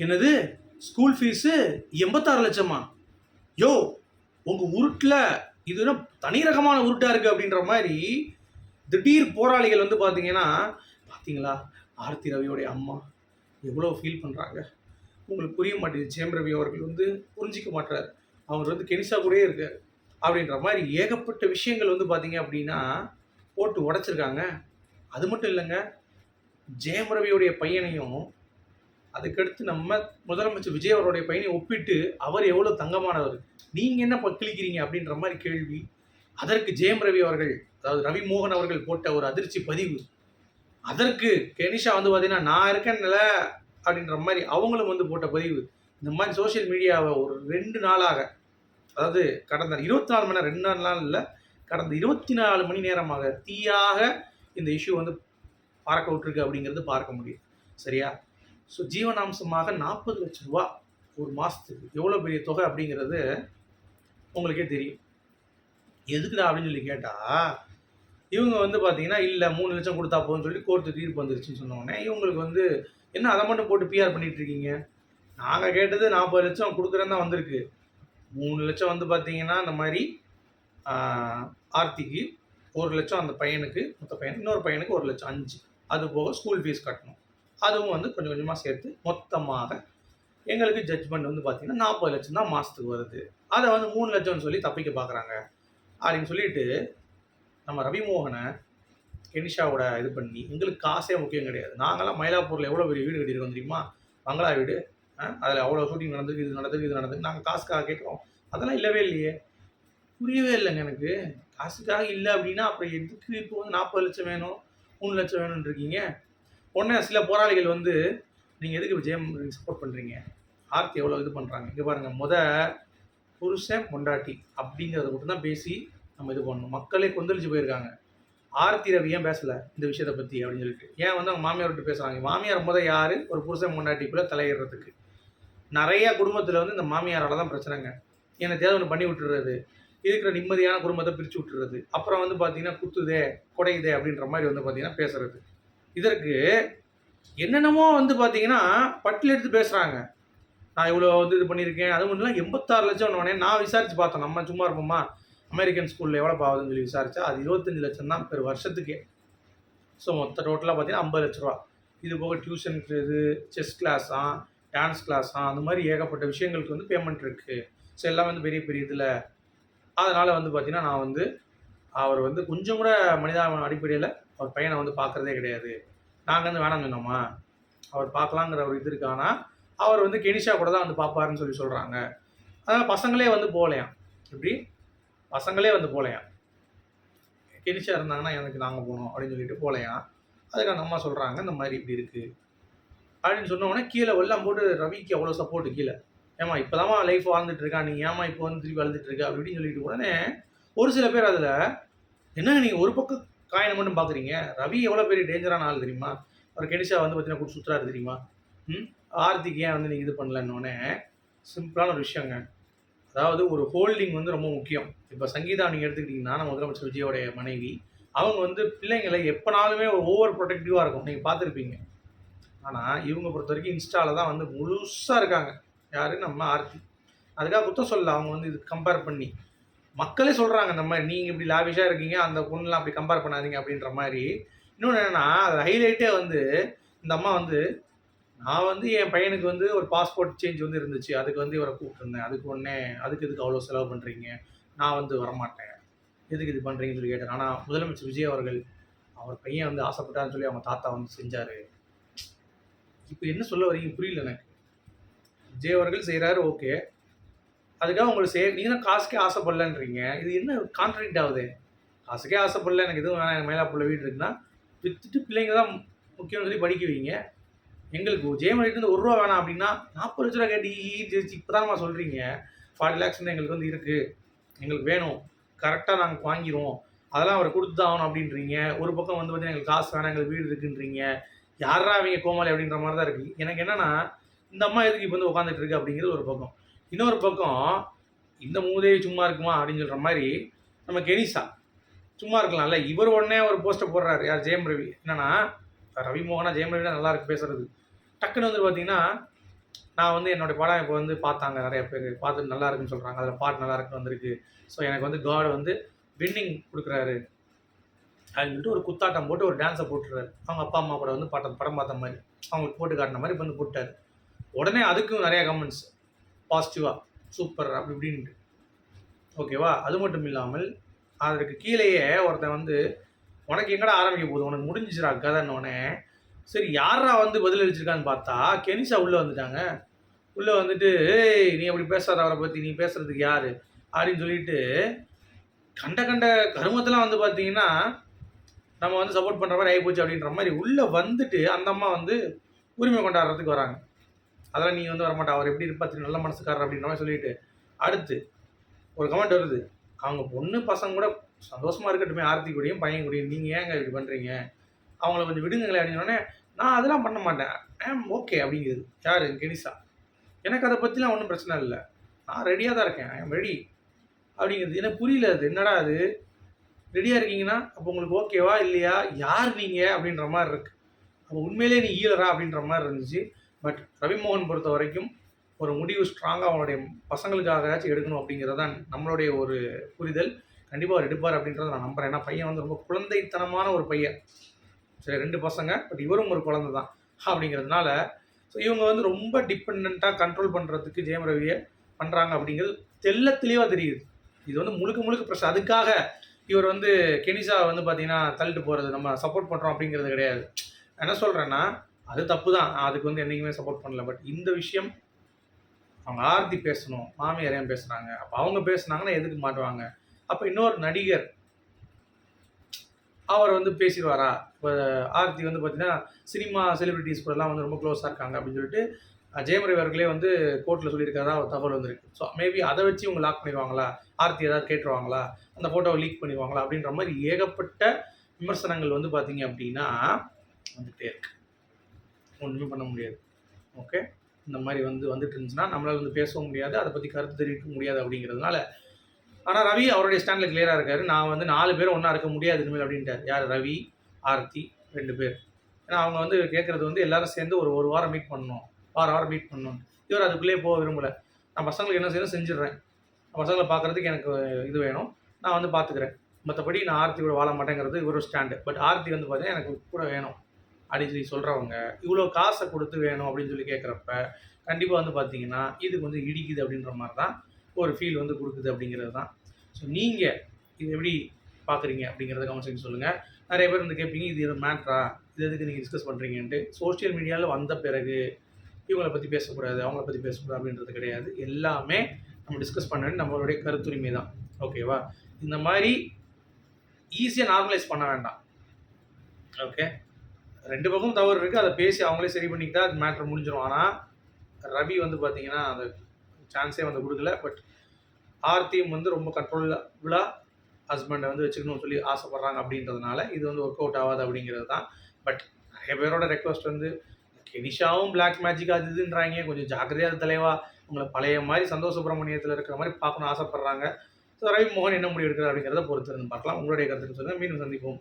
என்னது school fees 86 லட்சமா? யோ உங்கள் உருட்டில் இதுனா தனி ரகமான உருட்டாக இருக்குது அப்படின்ற மாதிரி திடீர் போராளிகள் வந்து பார்த்தீங்களா ஆர்த்தி ரவியோடைய அம்மா எவ்வளோ ஃபீல் பண்ணுறாங்க. உங்களுக்கு புரிய மாட்டேங்குது. ஜெயம் ரவி அவர்கள் வந்து புரிஞ்சிக்க மாட்டார். அவர் வந்து கெனிஷா கூடயே இருக்கார் அப்படின்ற மாதிரி ஏகப்பட்ட விஷயங்கள் வந்து பார்த்தீங்க அப்படின்னா போட்டு உடைச்சிருக்காங்க. அது மட்டும் இல்லைங்க, ஜெயம் ரவியோடைய பையனையும் அதுக்கடுத்து நம்ம முதலமைச்சர் விஜய் அவருடைய பையனை ஒப்பிட்டு அவர் எவ்வளோ தங்கமானவர், நீங்கள் என்ன கிழிக்கிறீங்க அப்படின்ற மாதிரி கேள்வி. அதற்கு ஜெயம் ரவி அவர்கள், அதாவது ரவி மோகன் அவர்கள் போட்ட ஒரு அதிர்ச்சி பதிவு. அதற்கு கெனிஷா வந்து பார்த்தீங்கன்னா நான் இருக்கேன்ல அப்படின்ற மாதிரி அவங்களும் வந்து போட்ட பதிவு. இந்த மாதிரி சோஷியல் மீடியாவை ஒரு 2 நாளாக, அதாவது கடந்த 24 மணி நேரம், 2 நாள் இல்லை, கடந்த 24 மணி நேரமாக தீயாக இந்த இஷ்யூ வந்து பார்க்க விட்டுருக்கு அப்படிங்கிறது பார்க்க முடியும். சரியா? ஸோ ஜீவனாம்சமாக 40 லட்சம் ரூபா ஒரு மாதத்துக்கு எவ்வளோ பெரிய தொகை அப்படிங்கிறது உங்களுக்கே தெரியும். எதுக்குடா அப்படின்னு சொல்லி கேட்டால், இவங்க வந்து பார்த்தீங்கன்னா இல்லை 3 லட்சம் கொடுத்தா போதும்னு சொல்லி கோர்ட்டு தீர்ப்பு வந்துருச்சுன்னு சொன்னோடனே இவங்களுக்கு வந்து என்ன அதை மட்டும் போட்டு பிஆர் பண்ணிகிட்ருக்கீங்க, நாங்கள் கேட்டது 40 லட்சம் கொடுக்குறேன்னு தான் வந்திருக்கு. 3 லட்சம் வந்து பார்த்தீங்கன்னா இந்த மாதிரி ஆர்த்திக்கு 1 லட்சம், அந்த பையனுக்கு மொத்த பையன், இன்னொரு பையனுக்கு 1 லட்சம் 5, அது போக ஸ்கூல் ஃபீஸ் கட்டணும். அதுவும் வந்து கொஞ்சம் கொஞ்சமாக சேர்த்து மொத்தமாக எங்களுக்கு ஜட்ஜ்மெண்ட் வந்து பார்த்திங்கன்னா 40 லட்சம் தான் மாதத்துக்கு வருது. அதை வந்து 3 லட்சம்னு சொல்லி தப்பிக்க பார்க்குறாங்க அப்படின்னு சொல்லிட்டு நம்ம ரவிமோகனை கெனிஷாவோட இது பண்ணி, எங்களுக்கு காசே முக்கியம் கிடையாது, நாங்களாம் மயிலாப்பூரில் எவ்வளோ பெரிய வீடு கட்டியிருக்கோம் தெரியுமா, பங்களா வீடு, அதில் அவ்வளோ ஷூட்டிங் நடந்துருக்கு, இது நடந்துருக்கு, நாங்கள் காசுக்காக கேட்குறோம், அதெல்லாம் இல்லவே இல்லையே. புரியவே இல்லைங்க எனக்கு. காசுக்காக இல்லை அப்படின்னா அப்புறம் எதுக்கு இப்போ வந்து 40 லட்சம் வேணும் 3 லட்சம் வேணும்னு இருக்கீங்க? உடனே சில போராளிகள் வந்து நீங்கள் எதுக்கு ஜெயம் சப்போர்ட் பண்ணுறீங்க, ஆர்த்தி எவ்வளோ இது பண்ணுறாங்க, இங்கே பாருங்கள், புருஷன் பொண்டாட்டி அப்படிங்கிறத மட்டும் தான் பேசி நம்ம இது பண்ணணும். மக்களே கொந்தளிச்சு போயிருக்காங்க. ஆர்த்தி ரவி ஏன் பேசலை இந்த விஷயத்தை பற்றி அப்படின்னு சொல்லிட்டு, ஏன் வந்து அவங்க மாமியார் விட்டு பேசுகிறாங்க? மாமியார் யார் ஒரு புருஷன் பொண்டாட்டிக்குள்ளே தலையிடுறதுக்கு? நிறைய குடும்பத்தில் வந்து இந்த மாமியாரால் தான் பிரச்சனைங்க. எனக்கு தேவை ஒன்று பண்ணி விட்டுறது, இருக்கிற நிம்மதியான குடும்பத்தை பிரித்து விட்டுறது, அப்புறம் வந்து பார்த்தீங்கன்னா குத்துதே குடையுதே அப்படின்ற மாதிரி வந்து பார்த்தீங்கன்னா பேசுறது. இதற்கு என்னென்னமோ வந்து பார்த்தீங்கன்னா பட்டியல் எடுத்து பேசுகிறாங்க. நான் இவ்வளோ வந்து இது பண்ணியிருக்கேன், அது மட்டும் இல்லை 86 லட்சம் உடனே நான் விசாரித்து பார்த்தேன். நம்ம சும்மா இருப்போமா? அமெரிக்கன் ஸ்கூலில் எவ்வளோ ஆகுதுன்னு சொல்லி விசாரித்தா அது 25 லட்சம் தான் பெரு வருஷத்துக்கே. ஸோ மொத்த டோட்டலாக பார்த்தீங்கன்னா 50 லட்ச ரூபா. இது போக டியூஷனுக்கு, இது செஸ் கிளாஸா, டான்ஸ் கிளாஸா, அந்த மாதிரி ஏகப்பட்ட விஷயங்களுக்கு வந்து பேமெண்ட் இருக்குது. ஸோ எல்லாம் வந்து பெரிய பெரிய இதில். அதனால் வந்து பார்த்தீங்கன்னா நான் வந்து அவர் வந்து கொஞ்சம் கூட மனிதாபிமான அடிப்படையில் அவர் பையனை வந்து பார்க்குறதே கிடையாது. நாங்கள் வந்து வேணாம்னு சொன்னோமா, அவர் பார்க்கலாங்கிற ஒரு இது இருக்கானா, அவர் வந்து கெனிஷா கூட தான் வந்து பார்ப்பாருன்னு சொல்லி சொல்கிறாங்க. அதனால் பசங்களே வந்து போகலையாம். எப்படி பசங்களே வந்து போகலையாம், கெனிஷா இருந்தாங்கன்னா எனக்கு நாங்கள் போகணும் அப்படின்னு சொல்லிட்டு போகலையாம். அதுக்கான அம்மா சொல்கிறாங்க இந்த மாதிரி இப்படி இருக்குது அப்படின்னு சொன்னோடனே கீழே எல்லாம் போட்டு ரவிக்கு அவ்வளோ சப்போர்ட்டு கீழே. ஏமா இப்போ தான்மா லைஃப் வாழ்ந்துட்டு இருக்கா, நீங்கள் ஏமா இப்போ வந்து திருப்பி வளர்ந்துட்டு இருக்கா அப்படின்னு சொல்லிட்டு உடனே ஒரு சில பேர் அதில் என்னங்க நீங்கள் ஒரு பக்கம் காயினை மட்டும் பார்க்குறீங்க, ரவி எவ்வளோ பெரிய டேஞ்சரான ஆள் தெரியுமா, அவர் கெனிஷா வந்து பார்த்தீங்கன்னா கூட சுற்றுறாரு தெரியுமா, ஆர்த்திக்கு ஏன் வந்து நீங்கள் இது பண்ணலன்னொடனே சிம்பிளான ஒரு விஷயங்க. அதாவது ஒரு ஹோல்டிங் வந்து ரொம்ப முக்கியம். இப்போ சங்கீதா நீங்கள் எடுத்துக்கிட்டிங்கன்னா நம்ம முதலமைச்சர் விஜயோடைய மனைவி, அவங்க வந்து பிள்ளைங்களை எப்போனாலுமே ஒரு ஓவர் ப்ரொடெக்டிவாக இருக்கும், நீங்கள் பார்த்துருப்பீங்க. ஆனால் இவங்க பொறுத்த வரைக்கும் இன்ஸ்டாவில் தான் வந்து முழுசாக இருக்காங்க. யார்? நம்ம ஆர்த்தி. அதுக்காக குத்தம் சொல்லல, அவங்க வந்து இது கம்பேர் பண்ணி மக்களே சொல்கிறாங்க இந்த மாதிரி நீங்கள் இப்படி லாவிஷாக இருக்கீங்க, அந்த பொண்ணுலாம் அப்படி கம்பேர் பண்ணாதீங்க அப்படின்ற மாதிரி. இன்னொன்று என்னென்னா அது ஹைலைட்டே வந்து இந்த அம்மா வந்து நான் வந்து என் பையனுக்கு வந்து ஒரு பாஸ்போர்ட் சேஞ்ச் வந்து இருந்துச்சு, அதுக்கு வந்து இவரை கூப்பிட்டுருந்தேன், அதுக்கு எதுக்கு அவ்வளோ செலவு பண்ணுறீங்க, நான் வந்து வரமாட்டேன், எதுக்கு இது பண்ணுறீங்கன்னு சொல்லி கேட்டேன். ஆனால் முதலமைச்சர் விஜய் அவர்கள் அவர் பையன் வந்து ஆசைப்பட்டான்னு சொல்லி அவங்க தாத்தா வந்து செஞ்சார். இப்போ என்ன சொல்ல வரீங்க புரியல எனக்கு. விஜய் அவர்கள் செய்கிறாரு, ஓகே, அதுக்காக உங்களுக்கு நீங்கள் தான் காசுக்கே ஆசைப்படலன்றீங்க. இது என்ன கான்ட்ராக்ட் ஆகுது? காசுக்கே ஆசைப்படல, எனக்கு எதுவும் வேணாம், எனக்கு மயிலாப்பூரில் வீடு இருக்குன்னா விற்றுட்டு பிள்ளைங்க தான் முக்கியம்னு சொல்லி படிக்க வைங்க. எங்களுக்கு ஜெயமணிட்டு 1 ரூபா வேணாம் அப்படின்னா 40 லட்ச ரூபா கேட்டு இப்போ தான்மா சொல்கிறீங்க 40 லேக்ஸ் எங்களுக்கு வந்து இருக்குது, எங்களுக்கு வேணும், கரெக்டாக நாங்கள் வாங்கிடுவோம், அதெல்லாம் அவரை கொடுத்து தான் ஆகணும் அப்படின்றீங்க. ஒரு பக்கம் வந்து பார்த்தீங்கன்னா எங்களுக்கு காசு வேணாம், எங்களுக்கு வீடு இருக்குன்றீங்க. யாரா அவங்க கோமாளி அப்படின்ற மாதிரி தான் இருக்குது. எனக்கு என்னென்னா இந்த அம்மா எதுக்கு இப்போ வந்து உட்காந்துட்டு இருக்கு அப்படிங்கிறது ஒரு பக்கம். இன்னொரு பக்கம் இந்த மூதேவி சும்மா இருக்குமா அப்படின்னு சொல்கிற மாதிரி நம்ம கெனிஷா சும்மா இருக்கலாம்ல. இவர் உடனே ஒரு போஸ்ட்டை போடுறாரு, யார்? ஜெயம் ரவி. என்னன்னா ரவி மோகனா ஜெயம் ரவி தான் நல்லா இருக்கு பேசுறது. டக்குன்னு வந்து பார்த்தீங்கன்னா நான் வந்து என்னோட படம் இப்போ வந்து பார்த்தாங்க நெறைய பேரு. பார்த்துட்டு நல்லா இருக்குன்னு சொல்றாங்க. அதில பாட்டு நல்லா இருக்குன்னு வந்திருக்கு. ஸோ எனக்கு வந்து காட் வந்து வின்னிங் குடுக்குறாரு. அப்படின்னு சொல்லிட்டு ஒரு குத்தாட்டம் போட்டு ஒரு டான்ஸ போட்டுறாரு. அவங்க அப்பா, அம்மா கூட வந்து படம் பார்த்த மாரி. அவங்களுக்கு போட்டு காட்டுன மாரி வந்து போட்டாரு. உடனே அதுக்கும் நெறைய கமெண்ட்ஸ் பாசிட்டிவா. சூப்பர் அப்படி இப்படின்ட்டு. ஓகேவா? அது மட்டும் இல்லாமல் அதற்கு கீழேயே ஒருத்தன் வந்து உனக்கு எங்கடா ஆரம்பிக்க போகுது? உனக்கு முடிஞ்சிச்சுடா கதைன்னோனே, சரி யார்றா வந்து பதில் அளிச்சிருக்கான்னு பார்த்தா, கெனிஷா உள்ள வந்துட்டாங்க. உள்ள வந்துட்டு, "ஏய் நீ அப்படி பேசாத அவர பத்தி. நீ பேசுறதுக்கு யாரு?" அப்படின்னு சொல்லிட்டு, கண்ட கண்ட கருமத்தெல்லாம் வந்து பார்த்தீங்கன்னா, நம்ம வந்து சப்போர்ட் பண்ற மாரி ஆயிப்போச்சு அப்படின்ற மாரி உள்ள வந்துட்டு, அந்த அம்மா வந்து உரிமை கொண்டாடுறதுக்கு வராங்க. அதெல்லாம் நீ வந்து வரமாட்ட. அவர் எப்படி இருப்பாரு நல்ல மனசுக்காரர் அப்படின்ற மாரி சொல்லிட்டு, அடுத்து ஒரு கமெண்ட் வருது. அவங்க பொண்ணு, பசங்க கூட சந்தோஷமா இருக்கட்டுமே ஆர்த்தி கூடயும், பையன் கூடயும். நீங்க ஏங்க இப்படி பண்றீங்க? அவங்கள கொஞ்சம் விடுங்களேன் அப்படின்னு சொன்னோனே, நான் அதெல்லாம் பண்ண மாட்டேன். ஓகே அப்படிங்குது. யாரு? கெனிஷா. எனக்கு அத பத்திலாம் ஒண்ணும் பிரச்சனை இல்ல. நான் ரெடியா தான் இருக்கேன். ஐ அம் ரெடி அப்படிங்குது. எனக்கு புரியல அது. என்னடா அது? ரெடியா இருக்கீங்கன்னா, அப்போ உங்களுக்கு ஓகேவா? இல்லையா? யார் நீங்க? அப்படின்ற மாரி இருக்கு. அப்போ உண்மையிலேயே நீ ஹீலரா? அப்படின்ற மாரி இருந்துச்சு. பட் ரவிமோகன் பொறுத்தவரைக்கும் ஒரு முடிவு ஸ்ட்ராங்கா அவனுடைய பசங்களுக்காகவாச்சும் எடுக்கணும் அப்படிங்கிறது தான் நம்மளுடைய ஒரு புரிதல். கண்டிப்பா அவர் எடுப்பார் அப்படின்றத நான் நம்புறேன். ஏன்னா பையன் வந்து ரொம்ப குழந்தைத்தனமான ஒரு பையன். சரி 2 பசங்க. பட் இவரும் ஒரு குழந்தை தான். அப்படிங்கிறதுனால, ஸோ இவங்க வந்து ரொம்ப டிபெண்டன்ட்டா கண்ட்ரோல் பண்றதுக்கு ஜெயம் ரவிய பண்றாங்க அப்படிங்கிறது தெள்ளத் தெளிவா தெரியுது. இது வந்து முழுக்க முழுக்க பிரச்சனை. அதுக்காக இவர் வந்து கெனிஷா வந்து பார்த்தீங்கன்னா, தள்ளிட்டு போறது, நம்ம சப்போர்ட் பண்றோம் அப்படிங்கிறது கிடையாது. நான் என்ன சொல்றேன்னா, அது தப்பு தான். நான் அதுக்கு வந்து என்னைக்குமே சப்போர்ட் பண்ணல. பட் இந்த விஷயம் அவங்க ஆர்த்தி பேசணும். மாமியார் ஏன் பேசுனாங்க? அப்ப அவங்க பேசுனாங்கன்னா எதுக்கு மாட்டுவாங்க? அப்ப இன்னொரு நடிகர் அவர் வந்து பேசிருவாரா? இப்ப ஆர்த்தி வந்து பார்த்தீங்கன்னா, சினிமா செலிபிரிட்டீஸ் கூடலாம் வந்து ரொம்ப க்ளோஸா இருக்காங்க அப்படின்னு சொல்லிட்டு, ஜெயம் ரவி அவர்களே வந்து கோர்ட்ல சொல்லியிருக்கிறதா ஒரு தகவல் வந்திருக்கு. ஸோ மேபி அத வச்சு இவங்க லாக் பண்ணிருவாங்களா? ஆர்த்தி ஏதாவது கேட்டுருவாங்களா? அந்த ஃபோட்டோவ லீக் பண்ணிருவாங்களா? அப்படின்ற மாரி ஏகப்பட்ட விமர்சனங்கள் வந்து பார்த்தீங்க அப்படின்னா, வந்துட்டே இருக்கு. ஒண்ணுமே பண்ண முடியாது. ஓகே. இந்த மாரி வந்து வந்துட்டு இருந்துச்சுன்னா, நம்மளால வந்து பேசவும் முடியாது. அத பத்தி கருத்து தெரிவிக்க முடியாது அப்படிங்கிறதுனால, ஆனா ரவி அவருடைய ஸ்டாண்ட்ல கிளியரா இருக்காரு. நான் வந்து 4 பேரும் ஒண்ணா இருக்க முடியாது இனிமேல் அப்படின்ட்டாரு. யாரு? ரவி, ஆர்த்தி 2 பேர். ஏன்னா அவங்க வந்து கேட்கறது வந்து எல்லாரும் சேர்ந்து ஒரு 1 வாரம் மீட் பண்ணணும். வாரம் வாரம் மீட் பண்ணணும். இவர் அதுக்குள்ளேயே போக விரும்பல. நான் பசங்களுக்கு என்ன செய்யணும் செஞ்சுடுறேன். பசங்கள பார்க்கறதுக்கு எனக்கு இது வேணும். நான் வந்து பார்த்துக்கிறேன். மத்தபடி நான் ஆர்த்தி கூட வாழ மாட்டேங்கிறது இவரோட ஸ்டாண்டு. பட் ஆர்த்தி வந்து பார்த்தீங்கன்னா, எனக்கு கூட வேணும். அப்படின்னு சொல்லி சொல்றவங்க, இவ்வளோ காச குடுத்து வேணும் அப்படின்னு சொல்லி கேட்கிறப்ப, கண்டிப்பா வந்து பார்த்தீங்கன்னா, இது கொஞ்சம் இடிக்குது அப்படின்ற மாரி தான் ஒரு ஃபீல் வந்து குடுக்குது அப்படிங்கிறது தான். ஸோ நீங்க இத எப்படி பார்க்குறீங்க அப்படிங்கிறத கமெண்ட் செக்ஷன்ல சொல்லுங்க. நெறைய பேர் வந்து கேட்பீங்க, இது ஒரு மேட்டரா? இது எதுக்கு நீங்க டிஸ்கஸ் பண்றீங்கன்ட்டு. சோசியல் மீடியால வந்த பிறகு இவங்கள பத்தி பேசக்கூடாது, அவங்கள பத்தி பேசக்கூடாது அப்படின்றது கிடையாது. எல்லாமே நம்ம டிஸ்கஸ் பண்ண வேண்டிய நம்மளுடைய கருத்துரிமை தான். ஓகேவா? இந்த மாரி ஈஸியா நார்மலைஸ் பண்ண வேண்டாம். ஓகே. 2 பக்கமும் தவறு இருக்கு. அத பேசி அவங்களே சரி பண்ணிக்கிட்டா அது மேட்டர் முடிஞ்சிரும். ஆனா, ரவி வந்து பார்த்தீங்கன்னா, அந்த சான்ஸே வந்து குடுக்கல. பட் ஆர்த்தியும் வந்து ரொம்ப கண்ட்ரோலபிளா ஹஸ்பண்ட வந்து வச்சுக்கணும்னு சொல்லி ஆசைப்படுறாங்க அப்படின்றதுனால, இது வந்து ஒர்க் அவுட் ஆவாது அப்படிங்கிறது தான். பட் நெறைய பேரோட ரெக்வெஸ்ட் வந்து, கெனிஷாவும் பிளாக் மேஜிக் அது இதுன்றாய்ங்க. கொஞ்சம் ஜாக்கிரதையா இரு தலைவா. உங்கள பழைய மாரி சந்தோஷ் சுப்ரமணியத்துல இருக்கிற மாரி பார்க்கணும்னு ஆசைப்படுறாங்க. ஸோ ரவி மோகன் என்ன முடிவு எடுக்கிறார் அப்படிங்கிறத பொறுத்து இருந்து பார்க்கலாம். உங்களுடைய கருத்துக்கள் சொல்லுங்க. மீண்டும் சந்திப்போம்.